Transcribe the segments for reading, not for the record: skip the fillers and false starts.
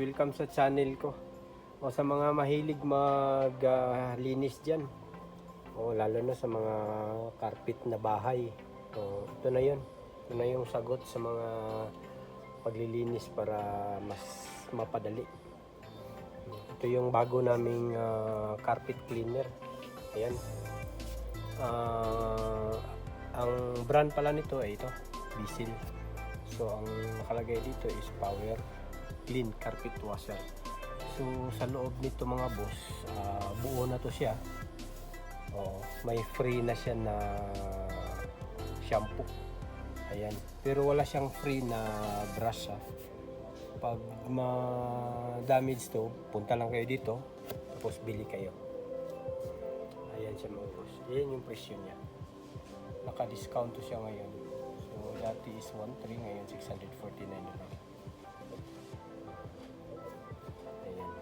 welcome sa channel ko. O sa mga mahilig maglinis dyan. O lalo na sa mga carpet na bahay. O ito na yun. Ito na yung sagot sa mga paglilinis para mas mapadali. Ito yung bago naming carpet cleaner. Ayan. Ang brand pala nito ay ito, Bisil. So ang nakalagay dito is Power Clean Carpet Washer. So sa loob nito mga boss, buo na to siya. May free na siya na shampoo. Ayan. Pero wala siyang free na brush. Pag ma-damage to, punta lang kayo dito, tapos bili kayo. Ayan siya mga boss. Ayan yung presyo niya. Naka-discount to siya ngayon. So dati is 1.3, ngayon 649 na lang. Ayan.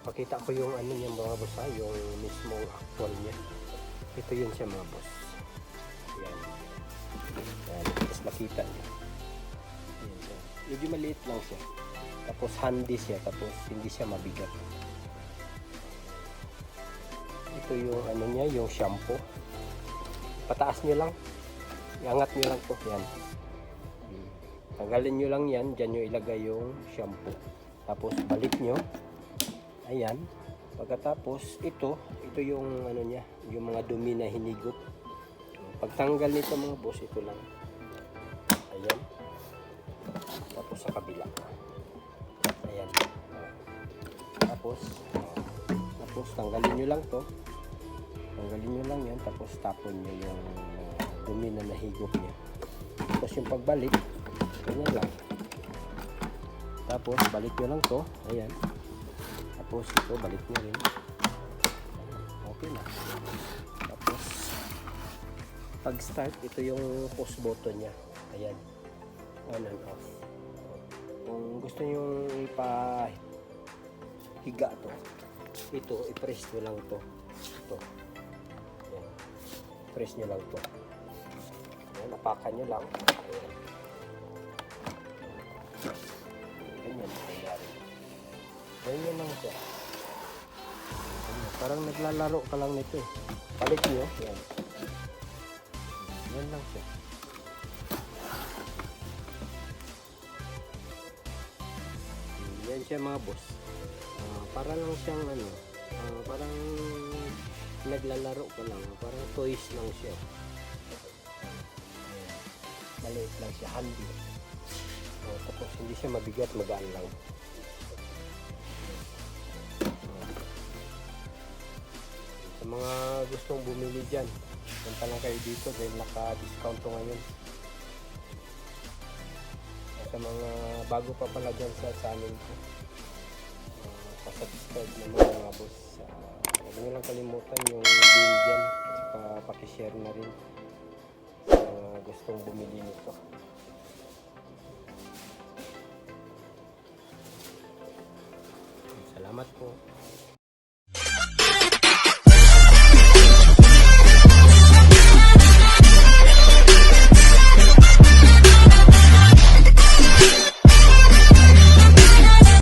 Pakita ko yung ano niya mga boss, yung mismong actual niya. Ito yun siya mga boss. Ayan. Ayan. Tapos makita niya. Ayan siya. Medyo maliit lang siya. Tapos handy siya. Tapos hindi siya mabigat. Ito yung ano niya, yung shampoo. Pataas nyo lang. Iangat nyo lang po. Yan. Tanggalin nyo lang yan. Diyan nyo ilagay yung shampoo. Tapos balik nyo. Ayan. Pagkatapos ito yung ano niya, yung mga dumi na hinigot. Pagtanggal nito mga boss, ito lang. Ayan. Tapos sa kabila. Ayan. Tapos tanggalin nyo lang to. Tanggalin nyo lang yan. Tapos tapon nyo yung dumi na nahigop niya. Tapos yung pagbalik, ganyan lang. Tapos balik nyo lang to. Ayan. Tapos ito, balik nyo rin. Okay na. Tapos pag start, ito yung pause button nya. Ayan. On and off. Kung gusto nyo ipahiga to, ito, i-press nyo lang to. Ito. Ayan. Press nyo lang to. Ayan, napakan nyo lang. Ayan. Ganyan. Ganyan lang siya. Ayan. Parang naglalaro ka lang nito eh. Palit nyo. Ayan. Yan lang siya. Yan siya mga boss. Para lang siyang ano, parang naglalaro ka lang, parang toys lang siya. Ayan. Maliit lang siya, handy. Tapos hindi siya mabigat, magaan lang. Sa mga gustong bumili dyan, punta lang kayo dito dahil naka-discount to ngayon. Sa mga bago pa pala dyan sa channel ko, pasubscribe naman mga boss. Huwag nyo lang kalimutan yung bill dyan at saka pakishare na rin sa mga gustong bumili nito. Salamat po.